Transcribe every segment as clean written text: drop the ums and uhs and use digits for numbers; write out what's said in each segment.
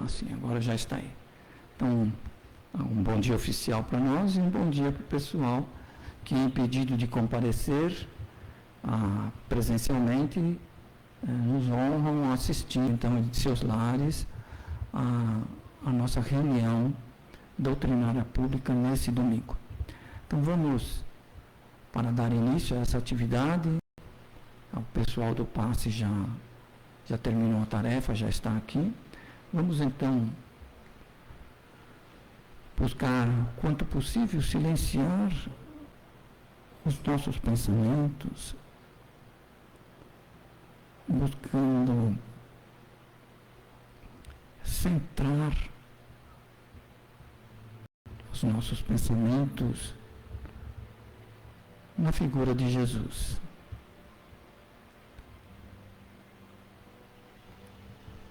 sim, agora já está aí. Então, um bom dia oficial para nós e um bom dia para o pessoal que é impedido de comparecer presencialmente, nos honram assistindo, então, de seus lares, a nossa reunião doutrinária pública nesse domingo. Então, vamos, para dar início a essa atividade, o pessoal do passe já terminou a tarefa, já está aqui. Vamos, então, buscar, quanto possível, silenciar os nossos pensamentos, buscando centrar os nossos pensamentos na figura de Jesus.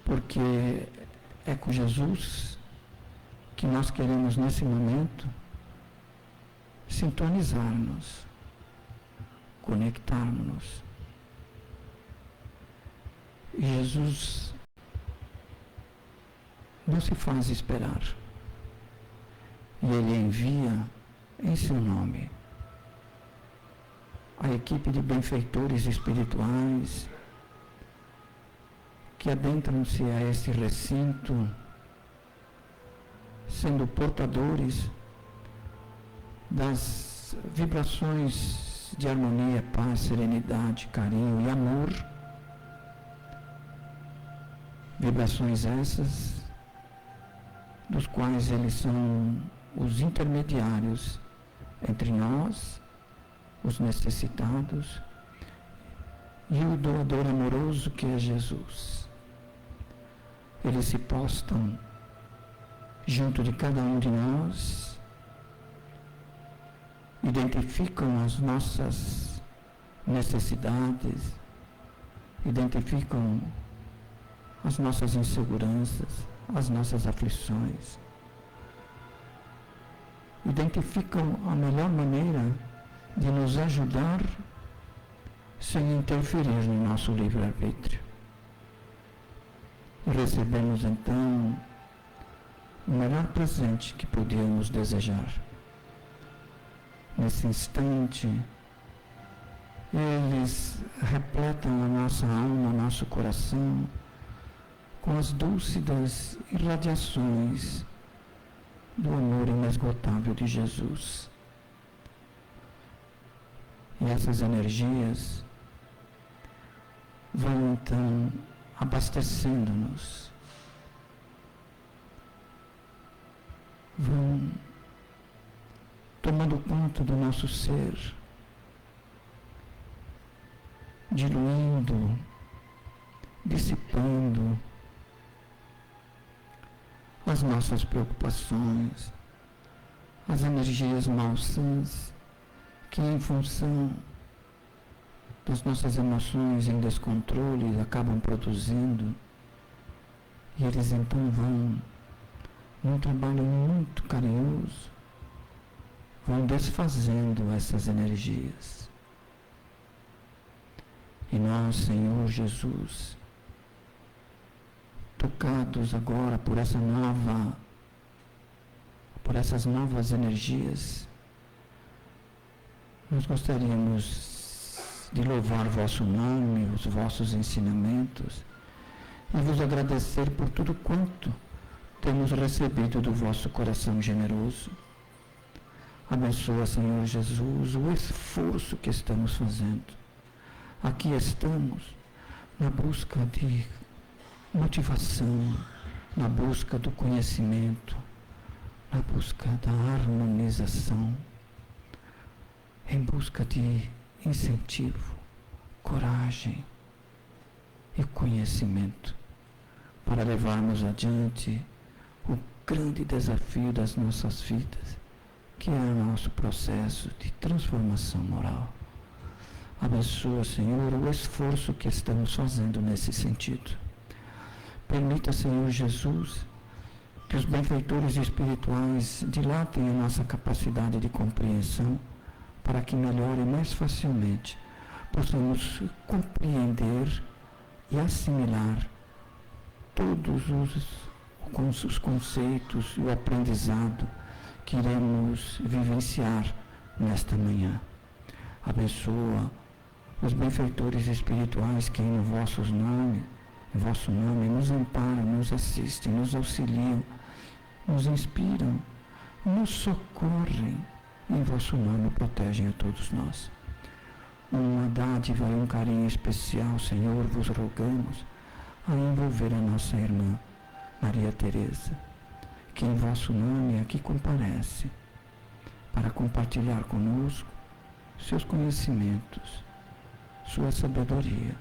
Porque é com Jesus que nós queremos, nesse momento, sintonizar-nos, conectar-nos. E Jesus não se faz esperar. E Ele envia em seu nome a equipe de benfeitores espirituais que adentram-se a esse recinto, sendo portadores das vibrações de harmonia, paz, serenidade, carinho e amor. Vibrações essas dos quais eles são os intermediários entre nós, os necessitados, e o doador amoroso que é Jesus. Eles se postam junto de cada um de nós, identificam as nossas necessidades, identificam as nossas inseguranças, as nossas aflições, identificam a melhor maneira de nos ajudar sem interferir no nosso livre-arbítrio. E recebemos então o melhor presente que podíamos desejar. Nesse instante, eles repletam a nossa alma, o nosso coração, com as dúlcidas irradiações do amor inesgotável de Jesus. E essas energias vão então abastecendo-nos, vão tomando conta do nosso ser, diluindo, dissipando as nossas preocupações, as energias malsãs que, em função das nossas emoções em descontrole, acabam produzindo, e eles então vão, num trabalho muito carinhoso, vão desfazendo essas energias. E nós, Senhor Jesus, tocados agora por essas novas energias, nós gostaríamos de louvar vosso nome, os vossos ensinamentos, e vos agradecer por tudo quanto temos recebido do vosso coração generoso. Abençoa, Senhor Jesus, o esforço que estamos fazendo. Aqui estamos na busca de motivação, na busca do conhecimento, na busca da harmonização, em busca de incentivo, coragem e conhecimento para levarmos adiante o grande desafio das nossas vidas, que é o nosso processo de transformação moral. Abençoa, Senhor, o esforço que estamos fazendo nesse sentido. Permita, Senhor Jesus, que os benfeitores espirituais dilatem a nossa capacidade de compreensão, para que melhor e mais facilmente possamos compreender e assimilar todos com os conceitos e o aprendizado que iremos vivenciar nesta manhã. Abençoa os benfeitores espirituais que em vosso nome nos amparam, nos assistem, nos auxiliam, nos inspiram, nos socorrem, em vosso nome protegem a todos nós. Uma dádiva e um carinho especial, Senhor, vos rogamos a envolver a nossa irmã Maria Teresa, que em vosso nome aqui comparece para compartilhar conosco seus conhecimentos, sua sabedoria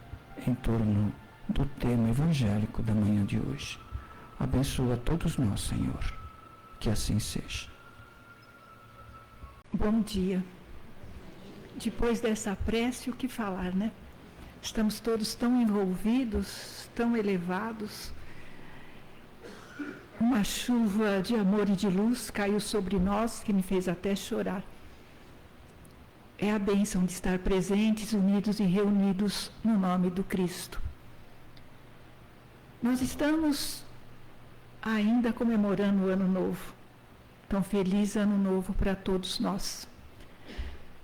em torno do tema evangélico da manhã de hoje. Abençoa todos nós, Senhor, que assim seja. Bom dia. Depois dessa prece, o que falar, né? Estamos todos tão envolvidos, tão elevados. Uma chuva de amor e de luz caiu sobre nós, que me fez até chorar. É a bênção de estar presentes, unidos e reunidos no nome do Cristo. Nós estamos ainda comemorando o Ano Novo. Então, feliz Ano Novo para todos nós.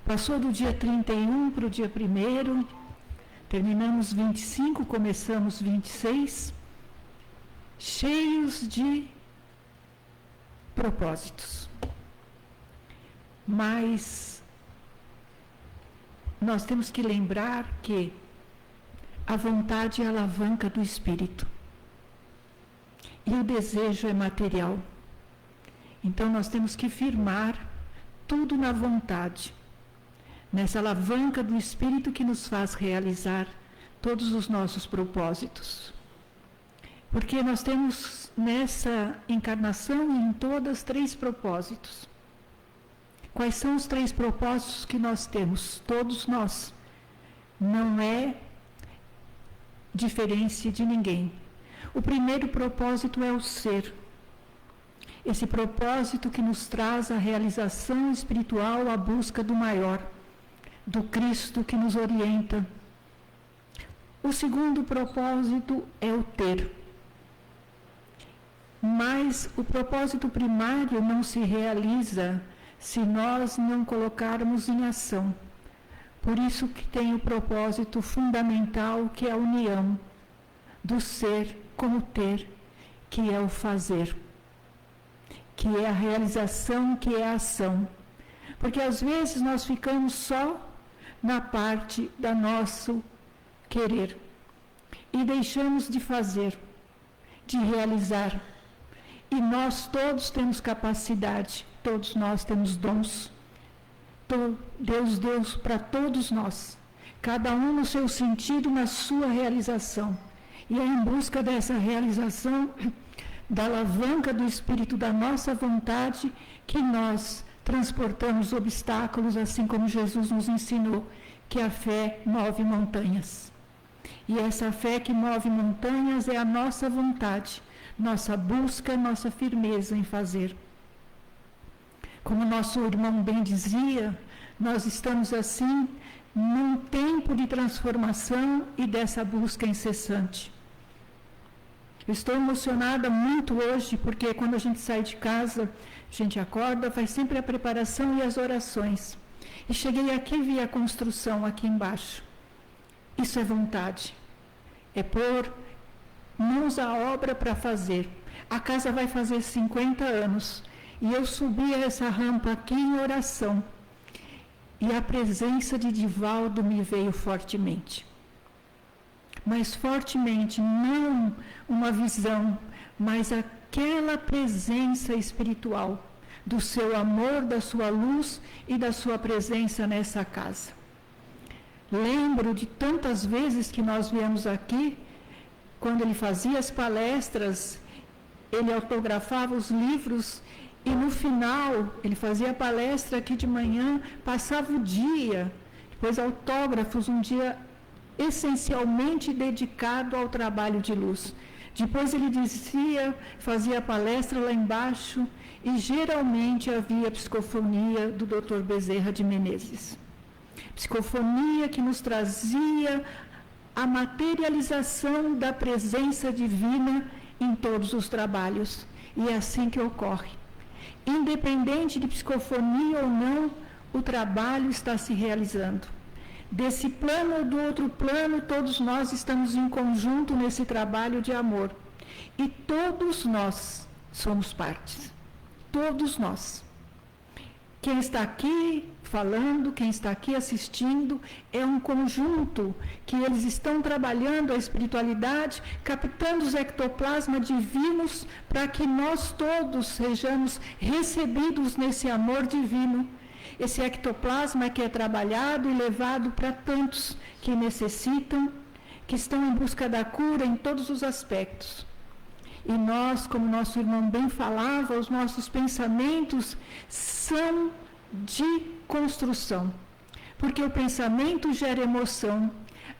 Passou do dia 31 para o dia 1º, terminamos 25, começamos 26, cheios de propósitos. Mas nós temos que lembrar que a vontade é a alavanca do espírito e o desejo é material. Então nós temos que firmar tudo na vontade, nessa alavanca do espírito que nos faz realizar todos os nossos propósitos. Porque nós temos nessa encarnação e em todas 3 propósitos. Quais são os 3 propósitos que nós temos? Todos nós. Não é diferença de ninguém. O primeiro propósito é o ser. Esse propósito que nos traz a realização espiritual, a busca do maior, do Cristo que nos orienta. O segundo propósito é o ter. Mas o propósito primário não se realiza se nós não colocarmos em ação. Por isso que tem o propósito fundamental, que é a união do ser com o ter, que é o fazer, que é a realização, que é a ação. Porque às vezes nós ficamos só na parte do nosso querer e deixamos de fazer, de realizar. E nós todos temos capacidade, todos nós temos dons. Deus deu para todos nós, cada um no seu sentido, na sua realização. E é em busca dessa realização, da alavanca do Espírito da nossa vontade, que nós transportamos obstáculos, assim como Jesus nos ensinou, que a fé move montanhas. E essa fé que move montanhas é a nossa vontade, nossa busca, nossa firmeza em fazer. Como nosso irmão bem dizia, nós estamos assim num tempo de transformação e dessa busca incessante. Eu estou emocionada muito hoje, porque quando a gente sai de casa, a gente acorda, faz sempre a preparação e as orações. E cheguei aqui e vi a construção aqui embaixo. Isso é vontade. É pôr mãos à obra para fazer. A casa vai fazer 50 anos. E eu subi essa rampa aqui em oração. E a presença de Divaldo me veio fortemente. Mas fortemente, não uma visão, mas aquela presença espiritual do seu amor, da sua luz e da sua presença nessa casa. Lembro de tantas vezes que nós viemos aqui, quando ele fazia as palestras, ele autografava os livros e no final, ele fazia a palestra aqui de manhã, passava o dia, depois autógrafos, um dia essencialmente dedicado ao trabalho de luz. Depois ele dizia, fazia a palestra lá embaixo e geralmente havia psicofonia do Dr. Bezerra de Menezes. Psicofonia que nos trazia a materialização da presença divina em todos os trabalhos. E é assim que ocorre. Independente de psicofonia ou não, o trabalho está se realizando. Desse plano ou do outro plano, todos nós estamos em conjunto nesse trabalho de amor. E todos nós somos partes. Todos nós. Quem está aqui falando, quem está aqui assistindo, é um conjunto que eles estão trabalhando a espiritualidade, captando os ectoplasmas divinos para que nós todos sejamos recebidos nesse amor divino. Esse ectoplasma que é trabalhado e levado para tantos que necessitam, que estão em busca da cura em todos os aspectos. E nós, como nosso irmão bem falava, os nossos pensamentos são de construção. Porque o pensamento gera emoção,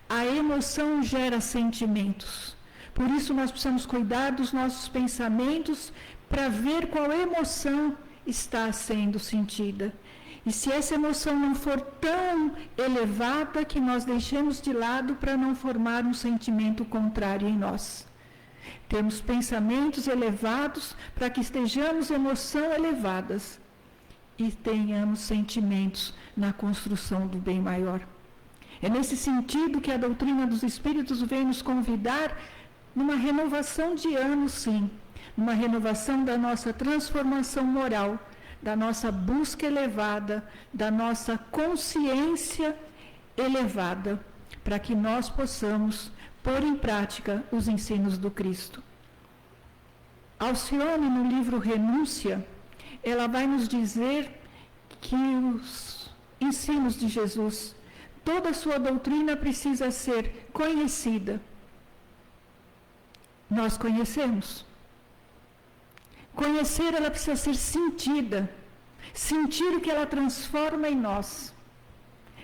a emoção gera sentimentos. Por isso nós precisamos cuidar dos nossos pensamentos para ver qual emoção está sendo sentida. E se essa emoção não for tão elevada, que nós deixemos de lado para não formar um sentimento contrário em nós. Temos pensamentos elevados para que estejamos emoção elevadas e tenhamos sentimentos na construção do bem maior. É nesse sentido que a doutrina dos Espíritos vem nos convidar numa renovação de ânimo, sim, numa renovação da nossa transformação moral, da nossa busca elevada, da nossa consciência elevada, para que nós possamos pôr em prática os ensinos do Cristo. Alcione, no livro Renúncia, ela vai nos dizer que os ensinos de Jesus, toda a sua doutrina precisa ser conhecida. Nós conhecemos. Conhecer, ela precisa ser sentida. Sentir o que ela transforma em nós.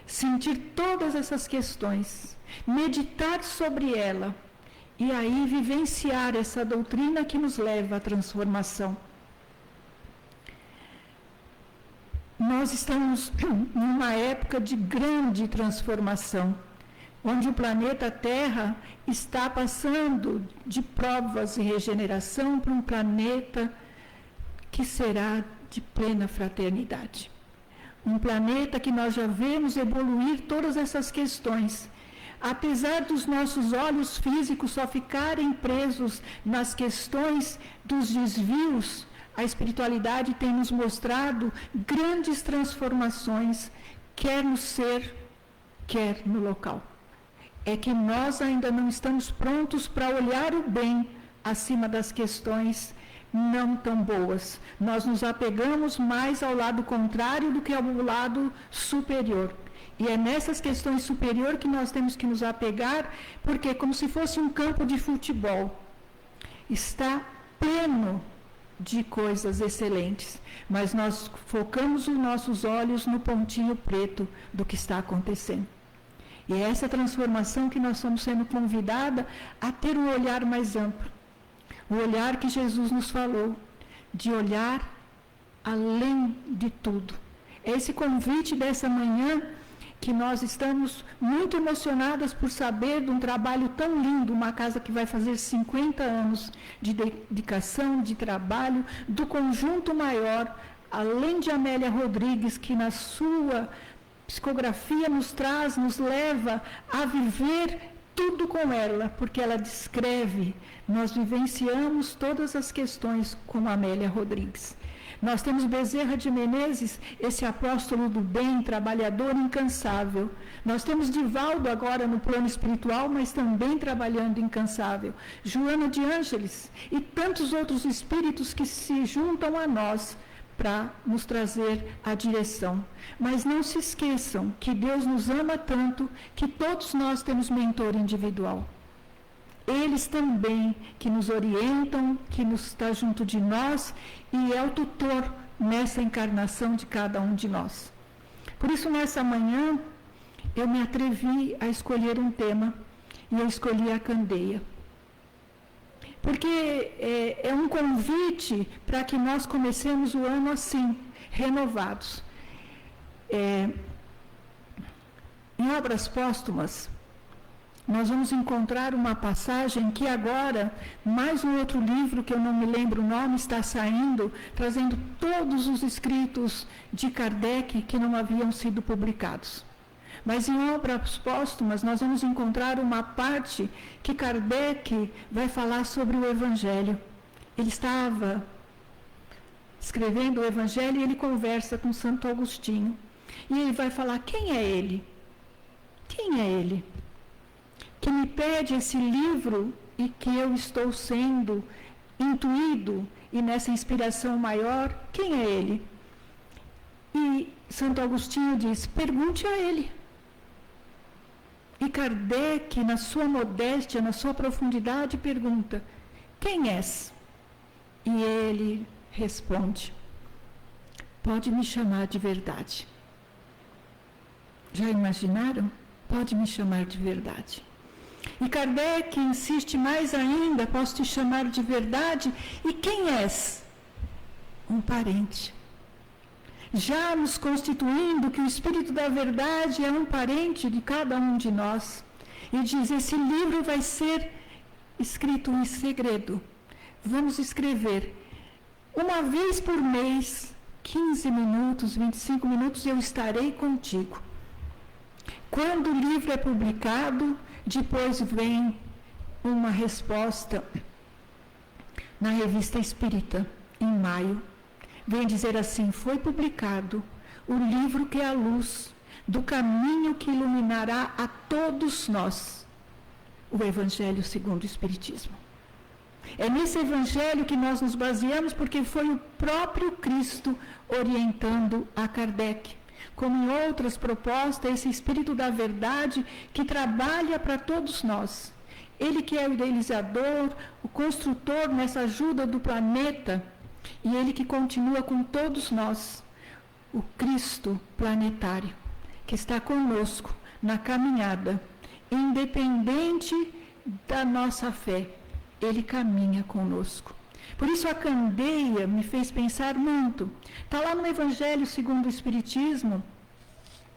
Sentir todas essas questões. Meditar sobre ela. E aí vivenciar essa doutrina que nos leva à transformação. Nós estamos numa época de grande transformação, onde o planeta Terra está passando de provas e regeneração para um planeta que será de plena fraternidade. Um planeta que nós já vemos evoluir todas essas questões. Apesar dos nossos olhos físicos só ficarem presos nas questões dos desvios, a espiritualidade tem nos mostrado grandes transformações, quer no ser, quer no local. É que nós ainda não estamos prontos para olhar o bem acima das questões não tão boas. Nós nos apegamos mais ao lado contrário do que ao lado superior. E é nessas questões superiores que nós temos que nos apegar, porque é como se fosse um campo de futebol. Está pleno de coisas excelentes, mas nós focamos os nossos olhos no pontinho preto do que está acontecendo. E é essa transformação que nós estamos sendo convidados a ter um olhar mais amplo. O olhar que Jesus nos falou, de olhar além de tudo. Esse convite dessa manhã, que nós estamos muito emocionadas por saber de um trabalho tão lindo, uma casa que vai fazer 50 anos de dedicação, de trabalho, do conjunto maior, além de Amélia Rodrigues, que na sua psicografia nos traz, nos leva a viver tudo com ela, porque ela descreve, nós vivenciamos todas as questões com Amélia Rodrigues. Nós temos Bezerra de Menezes, esse apóstolo do bem, trabalhador incansável. Nós temos Divaldo agora no plano espiritual, mas também trabalhando incansável. Joana de Ângeles e tantos outros espíritos que se juntam a nós para nos trazer a direção. Mas não se esqueçam que Deus nos ama tanto que todos nós temos mentor individual. Eles também que nos orientam, que nos está junto de nós e é o tutor nessa encarnação de cada um de nós. Por isso, nessa manhã, eu me atrevi a escolher um tema e eu escolhi a candeia. Porque é um convite para que nós comecemos o ano assim, renovados. Em Obras Póstumas, nós vamos encontrar uma passagem que agora, mais um outro livro, que eu não me lembro o nome, está saindo, trazendo todos os escritos de Kardec que não haviam sido publicados. Mas em obras póstumas, nós vamos encontrar uma parte que Kardec vai falar sobre o Evangelho. Ele estava escrevendo o Evangelho e ele conversa com Santo Agostinho. E ele vai falar: quem é ele? Quem é ele? Que me pede esse livro e que eu estou sendo intuído e nessa inspiração maior, quem é ele? E Santo Agostinho diz: pergunte a ele. E Kardec, na sua modéstia, na sua profundidade, pergunta: quem és? E ele responde: pode me chamar de verdade. Já imaginaram? Pode me chamar de verdade. E Kardec insiste mais ainda: posso te chamar de verdade? E quem és? Um parente. Já nos constituindo que o Espírito da Verdade é um parente de cada um de nós. E diz: esse livro vai ser escrito em segredo. Vamos escrever uma vez por mês, 15 minutos, 25 minutos, eu estarei contigo. Quando o livro é publicado, depois vem uma resposta na Revista Espírita, em maio. Vem dizer assim: foi publicado o livro que é a luz do caminho que iluminará a todos nós, o Evangelho segundo o Espiritismo. É nesse Evangelho que nós nos baseamos, porque foi o próprio Cristo orientando a Kardec. Como em outras propostas, esse Espírito da Verdade que trabalha para todos nós. Ele que é o idealizador, o construtor nessa ajuda do planeta, e ele que continua com todos nós, o Cristo planetário, que está conosco na caminhada, independente da nossa fé, ele caminha conosco. Por isso a candeia me fez pensar muito. Está lá no Evangelho segundo o Espiritismo,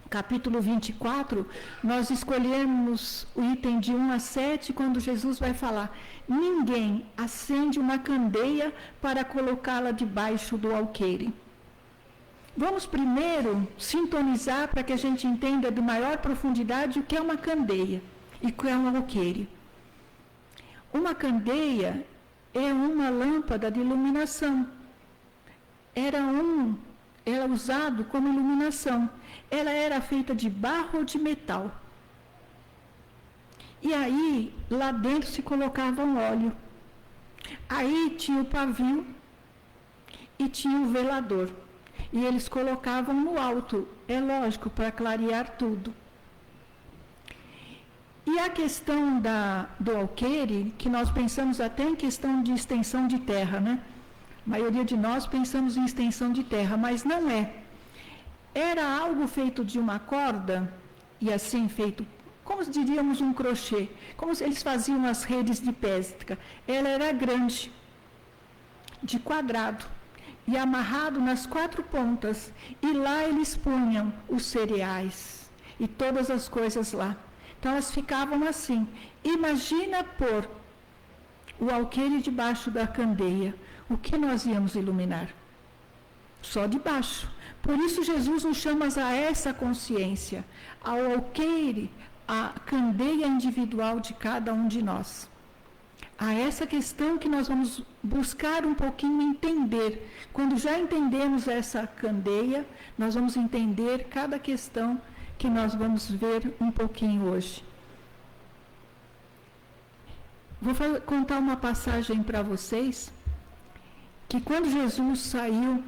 capítulo 24, nós escolhemos o item de 1 a 7, quando Jesus vai falar: ninguém acende uma candeia para colocá-la debaixo do alqueire. Vamos primeiro sintonizar para que a gente entenda de maior profundidade o que é uma candeia e o que é um alqueire. Uma candeia é uma lâmpada de iluminação. Era usado como iluminação. Ela era feita de barro ou de metal. E aí, lá dentro se colocava um óleo. Aí tinha o pavio e tinha o velador. E eles colocavam no alto, é lógico, para clarear tudo. E a questão do alqueire, que nós pensamos até em questão de extensão de terra, né? A maioria de nós pensamos em extensão de terra, mas não é. Era algo feito de uma corda, e assim feito, como diríamos um crochê, como eles faziam as redes de pesca. Ela era grande, de quadrado, e amarrado nas 4 pontas, e lá eles punham os cereais, e todas as coisas lá. Então elas ficavam assim. Imagina pôr o alqueire debaixo da candeia. O que nós íamos iluminar? Só debaixo. Por isso Jesus nos chama a essa consciência, ao alqueire, à candeia individual de cada um de nós. A essa questão que nós vamos buscar um pouquinho entender. Quando já entendemos essa candeia, nós vamos entender cada questão que nós vamos ver um pouquinho hoje. Vou contar uma passagem para vocês, que quando Jesus saiu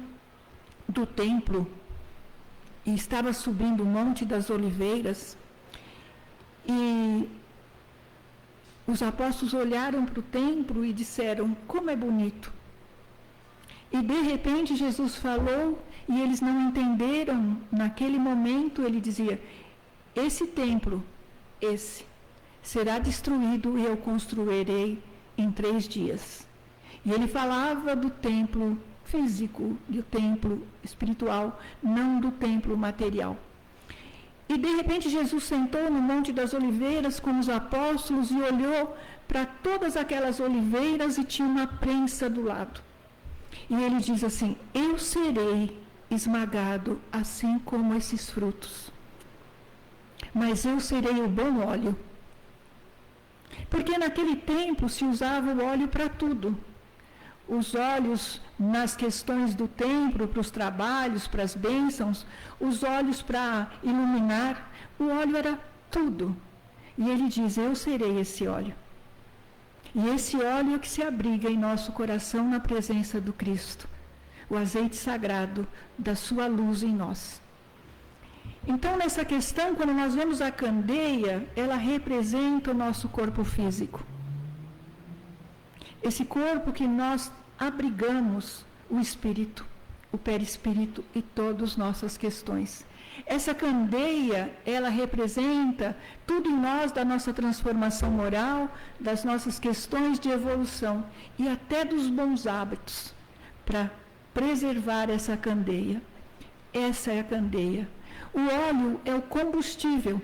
do templo e estava subindo o Monte das Oliveiras, e os apóstolos olharam para o templo e disseram: como é bonito. E de repente Jesus falou, e eles não entenderam. Naquele momento ele dizia: esse templo, será destruído e eu construirei em 3 dias. E ele falava do templo físico, do templo espiritual, não do templo material. E de repente Jesus sentou no Monte das Oliveiras com os apóstolos e olhou para todas aquelas oliveiras e tinha uma prensa do lado. E ele diz assim: eu serei esmagado assim como esses frutos, mas eu serei o bom óleo. Porque naquele tempo se usava o óleo para tudo. Os óleos nas questões do templo, para os trabalhos, para as bênçãos, os óleos para iluminar, o óleo era tudo. E ele diz: eu serei esse óleo. E esse óleo é que se abriga em nosso coração na presença do Cristo, o azeite sagrado da sua luz em nós. Então, nessa questão, quando nós vemos a candeia, ela representa o nosso corpo físico. Esse corpo que nós abrigamos o espírito, o perispírito e todas as nossas questões. Essa candeia, ela representa tudo em nós da nossa transformação moral, das nossas questões de evolução e até dos bons hábitos, para preservar essa candeia. Essa é a candeia. O óleo é o combustível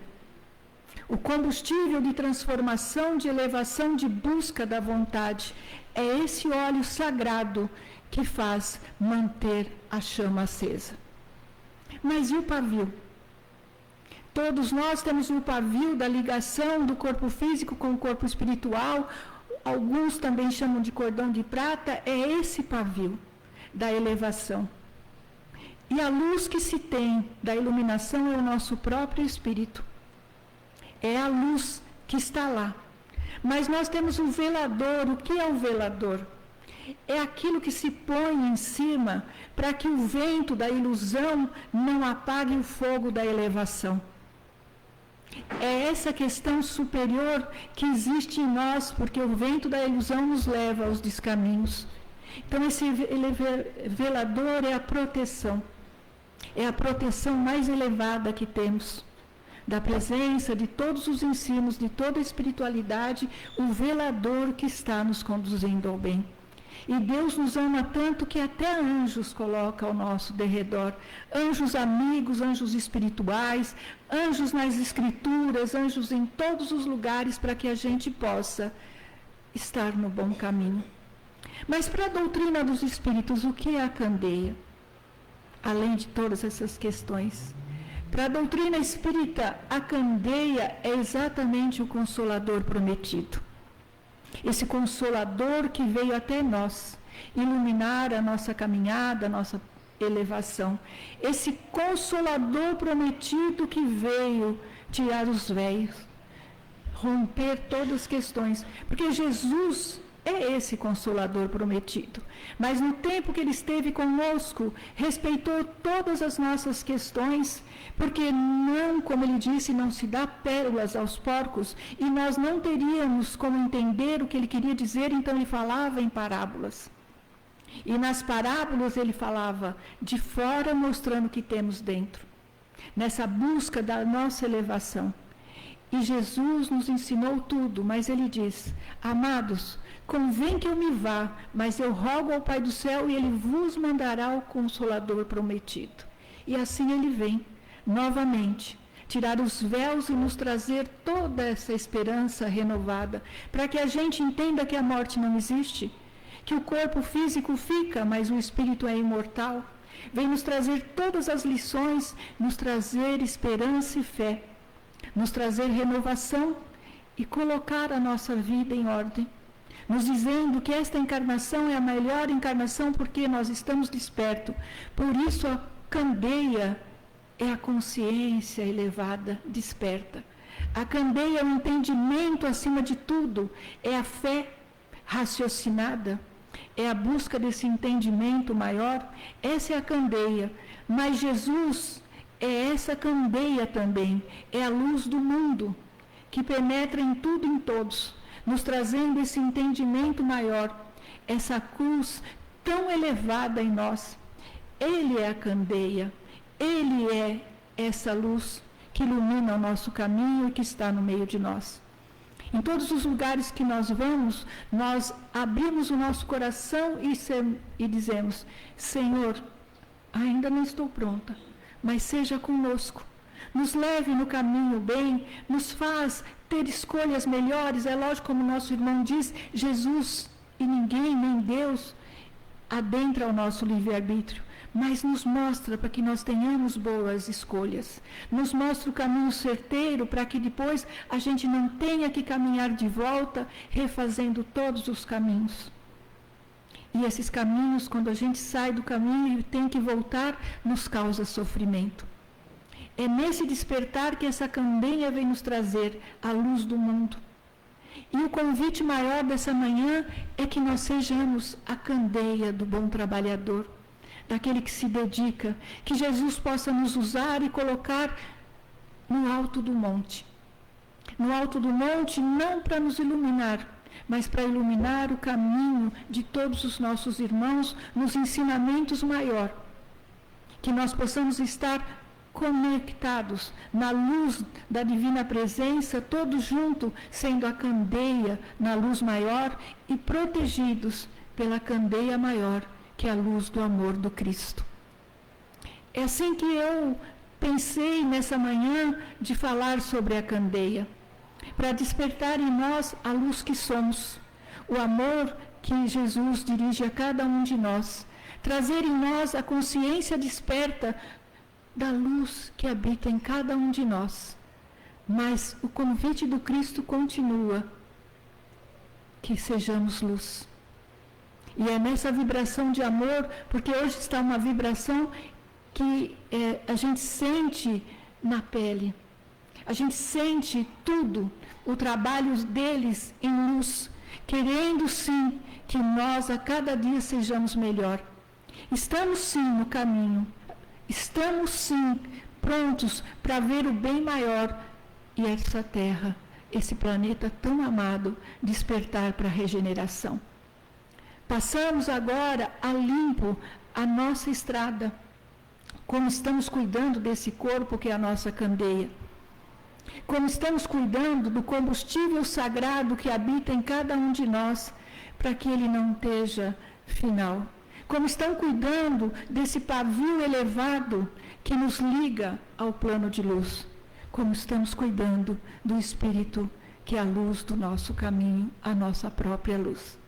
de transformação, de elevação, de busca da vontade. É esse óleo sagrado que faz manter a chama acesa. Mas e o pavio? Todos nós temos um pavio da ligação do corpo físico com o corpo espiritual. Alguns também chamam de cordão de prata. É esse pavio da elevação. E a luz que se tem da iluminação é o nosso próprio espírito. É a luz que está lá. Mas nós temos o velador. O que é o velador? É aquilo que se põe em cima para que o vento da ilusão não apague o fogo da elevação. É essa questão superior que existe em nós, porque o vento da ilusão nos leva aos descaminhos. Então, esse velador é a proteção. É a proteção mais elevada que temos. Da presença de todos os ensinos, de toda a espiritualidade, o velador que está nos conduzindo ao bem. E Deus nos ama tanto que até anjos coloca ao nosso derredor. Anjos amigos, anjos espirituais, anjos nas escrituras, anjos em todos os lugares para que a gente possa estar no bom caminho. Mas para a doutrina dos espíritos, o que é a candeia? Além de todas essas questões. Para a doutrina espírita, a candeia é exatamente o Consolador prometido. Esse Consolador que veio até nós, iluminar a nossa caminhada, a nossa elevação. Esse Consolador prometido que veio tirar os véus, romper todas as questões. Porque Jesus é esse Consolador prometido. Mas no tempo que ele esteve conosco, respeitou todas as nossas questões, porque não, como ele disse, não se dá pérolas aos porcos, e nós não teríamos como entender o que ele queria dizer, então ele falava em parábolas. E nas parábolas ele falava de fora, mostrando o que temos dentro, nessa busca da nossa elevação. E Jesus nos ensinou tudo, mas ele diz: amados, convém que eu me vá, mas eu rogo ao Pai do céu e ele vos mandará o Consolador prometido. E assim ele vem, novamente, tirar os véus e nos trazer toda essa esperança renovada, para que a gente entenda que a morte não existe, que o corpo físico fica, mas o espírito é imortal. Vem nos trazer todas as lições, nos trazer esperança e fé, nos trazer renovação e colocar a nossa vida em ordem, nos dizendo que esta encarnação é a melhor encarnação porque nós estamos despertos. Por isso a candeia é a consciência elevada, desperta. A candeia é o entendimento acima de tudo, é a fé raciocinada, é a busca desse entendimento maior. Essa é a candeia. Mas Jesus é essa candeia também, é a luz do mundo, que penetra em tudo e em todos, nos trazendo esse entendimento maior, essa cruz tão elevada em nós. Ele é a candeia, ele é essa luz que ilumina o nosso caminho e que está no meio de nós. Em todos os lugares que nós vamos, nós abrimos o nosso coração e dizemos: Senhor, ainda não estou pronta, mas seja conosco, nos leve no caminho bem, nos faz ter escolhas melhores. É lógico, como nosso irmão diz, Jesus e ninguém, nem Deus, adentra o nosso livre-arbítrio, mas nos mostra para que nós tenhamos boas escolhas, nos mostra o caminho certeiro para que depois a gente não tenha que caminhar de volta, refazendo todos os caminhos. E esses caminhos, quando a gente sai do caminho e tem que voltar, nos causa sofrimento. É nesse despertar que essa candeia vem nos trazer a luz do mundo. E o convite maior dessa manhã é que nós sejamos a candeia do bom trabalhador, daquele que se dedica, que Jesus possa nos usar e colocar no alto do monte. No alto do monte, não para nos iluminar, mas para iluminar o caminho de todos os nossos irmãos nos ensinamentos maior. Que nós possamos estar conectados na luz da divina presença, todos juntos, sendo a candeia na luz maior e protegidos pela candeia maior, que é a luz do amor do Cristo. É assim que eu pensei nessa manhã de falar sobre a candeia, para despertar em nós a luz que somos, o amor que Jesus dirige a cada um de nós, trazer em nós a consciência desperta da luz que habita em cada um de nós. Mas o convite do Cristo continua, que sejamos luz. E é nessa vibração de amor, porque hoje está uma vibração que a gente sente na pele. A gente sente tudo, o trabalho deles em luz, querendo sim que nós a cada dia sejamos melhor. Estamos sim no caminho, estamos sim prontos para ver o bem maior e essa terra, esse planeta tão amado, despertar para a regeneração. Passamos agora a limpo a nossa estrada, como estamos cuidando desse corpo que é a nossa candeia. Como estamos cuidando do combustível sagrado que habita em cada um de nós, para que ele não esteja final. Como estão cuidando desse pavio elevado que nos liga ao plano de luz. Como estamos cuidando do Espírito, que é a luz do nosso caminho, a nossa própria luz.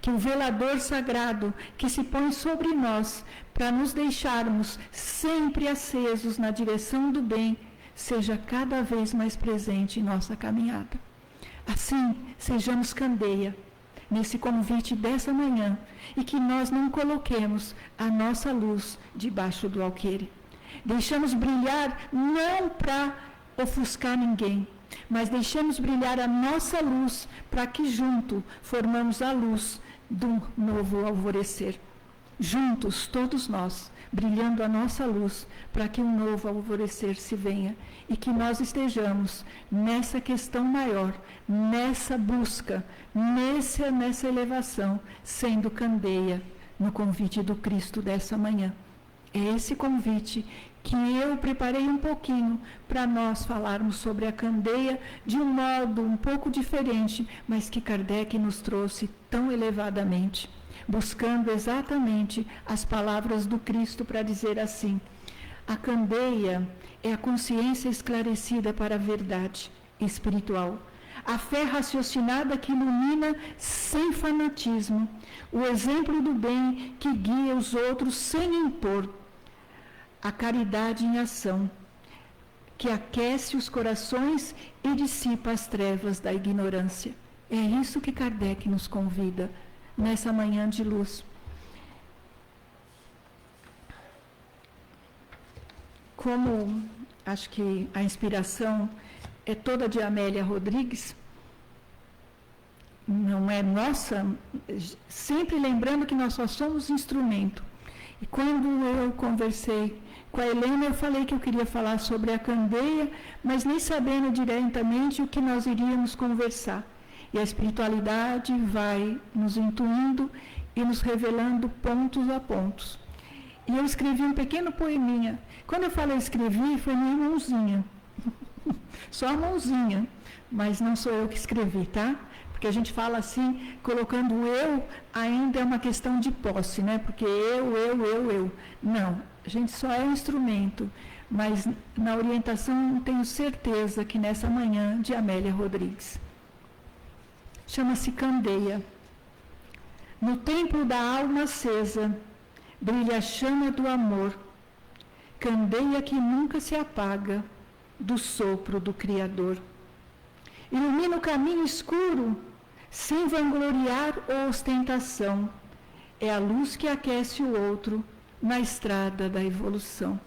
Que o velador sagrado que se põe sobre nós, para nos deixarmos sempre acesos na direção do bem, seja cada vez mais presente em nossa caminhada. Assim, sejamos candeia nesse convite dessa manhã e que nós não coloquemos a nossa luz debaixo do alqueire. Deixamos brilhar não para ofuscar ninguém, mas deixamos brilhar a nossa luz para que junto formamos a luz do novo alvorecer. Juntos, todos nós, brilhando a nossa luz para que um novo alvorecer se venha e que nós estejamos nessa questão maior, nessa busca, nessa elevação, sendo candeia no convite do Cristo dessa manhã. É esse convite que eu preparei um pouquinho para nós falarmos sobre a candeia de um modo um pouco diferente, mas que Kardec nos trouxe tão elevadamente, buscando exatamente as palavras do Cristo para dizer assim: a candeia é a consciência esclarecida para a verdade espiritual, a fé raciocinada que ilumina sem fanatismo, o exemplo do bem que guia os outros sem impor, a caridade em ação, que aquece os corações e dissipa as trevas da ignorância. É isso que Kardec nos convida nessa manhã de luz. Como acho que a inspiração é toda de Amélia Rodrigues, não é nossa, sempre lembrando que nós só somos instrumento. E quando eu conversei com a Helena, eu falei que eu queria falar sobre a candeia, mas nem sabendo diretamente o que nós iríamos conversar. E a espiritualidade vai nos intuindo e nos revelando pontos a pontos. E eu escrevi um pequeno poeminha. Quando eu falei escrevi, foi minha mãozinha. Só a mãozinha, mas não sou eu que escrevi, tá? Porque a gente fala assim, colocando o eu, ainda é uma questão de posse, né? Porque eu. Não, a gente só é um instrumento, mas na orientação tenho certeza que nessa manhã de Amélia Rodrigues. Chama-se Candeia. No templo da alma acesa, brilha a chama do amor, candeia que nunca se apaga do sopro do Criador. Ilumina o caminho escuro, sem vangloriar ou ostentação. É a luz que aquece o outro na estrada da evolução.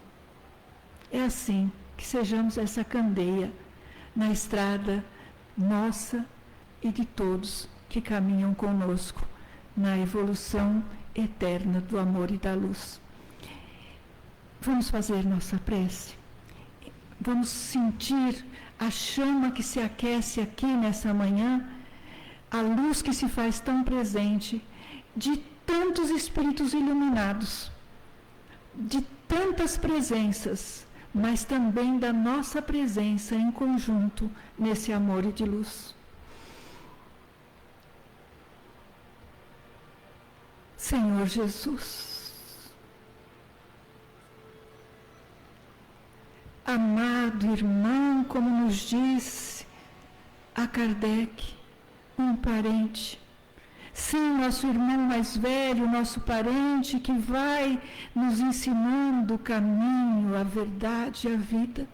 É assim que sejamos essa candeia na estrada nossa e de todos que caminham conosco na evolução eterna do amor e da luz. Vamos fazer nossa prece. Vamos sentir a chama que se aquece aqui nessa manhã, a luz que se faz tão presente, de tantos espíritos iluminados, de tantas presenças, mas também da nossa presença em conjunto nesse amor e de luz. Senhor Jesus, amado irmão, como nos disse a Kardec, um parente, sim, nosso irmão mais velho, nosso parente, que vai nos ensinando o caminho, a verdade e a vida.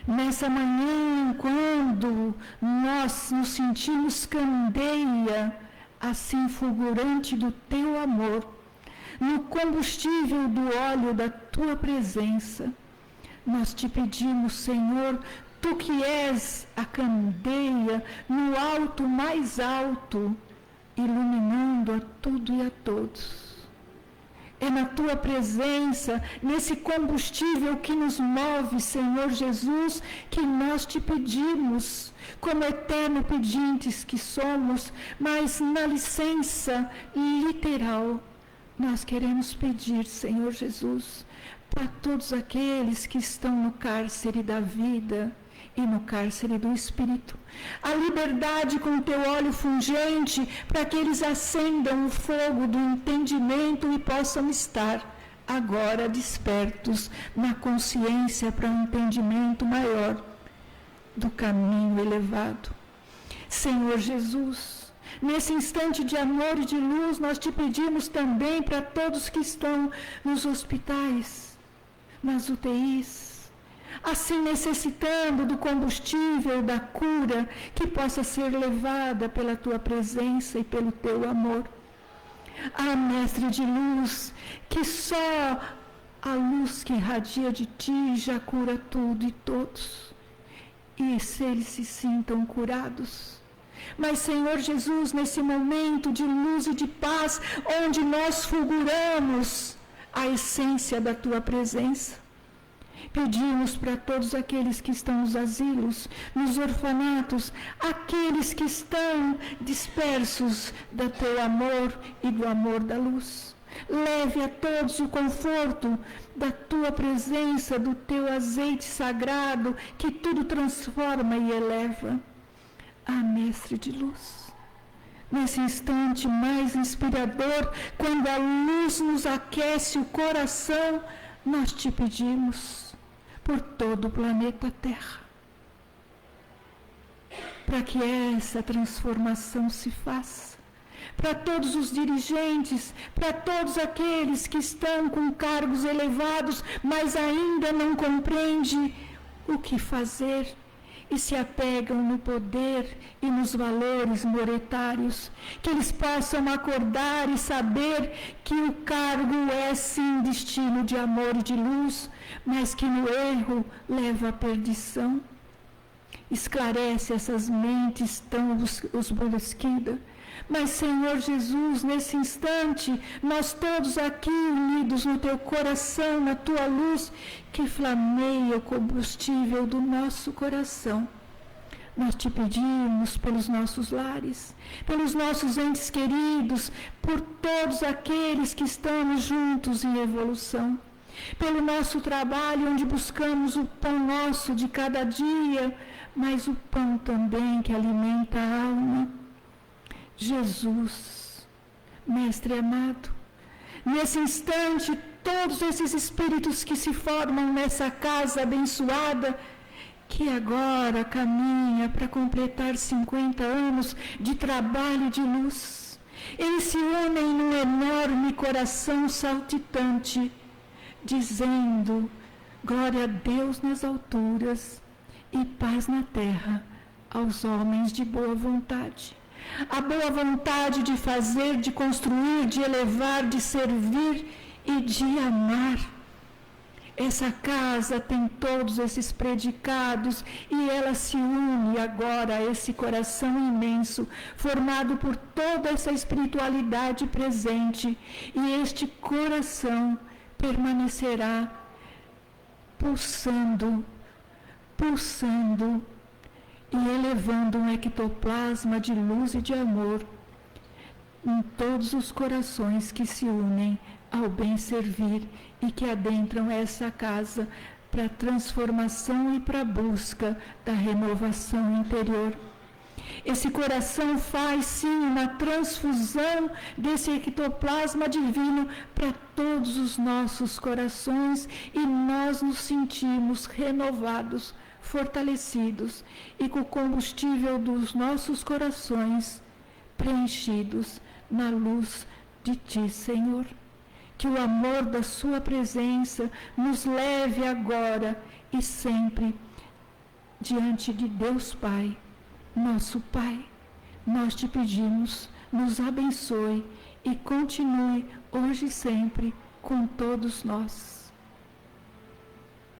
Nessa manhã, quando nós nos sentimos candeia, assim fulgurante do teu amor, no combustível do óleo da tua presença, nós te pedimos, Senhor, tu que és a candeia no alto mais alto, iluminando a tudo e a todos. É na tua presença, nesse combustível que nos move, Senhor Jesus, que nós te pedimos, como eterno pedintes que somos, mas na licença literal, nós queremos pedir, Senhor Jesus, para todos aqueles que estão no cárcere da vida e no cárcere do Espírito, a liberdade com teu óleo fungente, para que eles acendam o fogo do entendimento e possam estar agora despertos na consciência para um entendimento maior do caminho elevado. Senhor Jesus, nesse instante de amor e de luz, nós te pedimos também para todos que estão nos hospitais, nas UTIs, assim necessitando do combustível, da cura, que possa ser levada pela tua presença e pelo teu amor. Ah, Mestre de luz, que só a luz que irradia de ti já cura tudo e todos, e se eles se sintam curados. Mas, Senhor Jesus, nesse momento de luz e de paz, onde nós fulguramos a essência da tua presença, pedimos para todos aqueles que estão nos asilos, nos orfanatos, aqueles que estão dispersos do teu amor e do amor da luz. Leve a todos o conforto da tua presença, do teu azeite sagrado, que tudo transforma e eleva. Ah, Mestre de luz, nesse instante mais inspirador, quando a luz nos aquece o coração, nós te pedimos por todo o planeta Terra, para que essa transformação se faça, para todos os dirigentes, para todos aqueles que estão com cargos elevados, mas ainda não compreendem o que fazer e se apegam no poder e nos valores monetários, que eles possam acordar e saber que o cargo é sim destino de amor e de luz, mas que no erro leva à perdição. Esclarece essas mentes tão esboroquidas. Mas, Senhor Jesus, nesse instante, nós todos aqui unidos no teu coração, na tua luz, que flameia o combustível do nosso coração, nós te pedimos pelos nossos lares, pelos nossos entes queridos, por todos aqueles que estamos juntos em evolução, pelo nosso trabalho, onde buscamos o pão nosso de cada dia, mas o pão também que alimenta a alma. Jesus, Mestre amado, Nesse instante, todos esses espíritos que se formam nessa casa abençoada, que agora caminha para completar 50 anos de trabalho de luz, eles se unem num enorme coração saltitante, dizendo: glória a Deus nas alturas e paz na terra aos homens de boa vontade. A boa vontade de fazer, de construir, de elevar, de servir e de amar. Essa casa tem todos esses predicados e ela se une agora a esse coração imenso, formado por toda essa espiritualidade presente, e este coração permanecerá pulsando e elevando um ectoplasma de luz e de amor em todos os corações que se unem ao bem servir e que adentram essa casa para a transformação e para a busca da renovação interior. Esse coração faz, sim, uma transfusão desse ectoplasma divino para todos os nossos corações e nós nos sentimos renovados, fortalecidos e com o combustível dos nossos corações preenchidos na luz de Ti, Senhor. Que o amor da Sua presença nos leve agora e sempre diante de Deus Pai, nosso Pai. Nós te pedimos, nos abençoe e continue hoje e sempre com todos nós.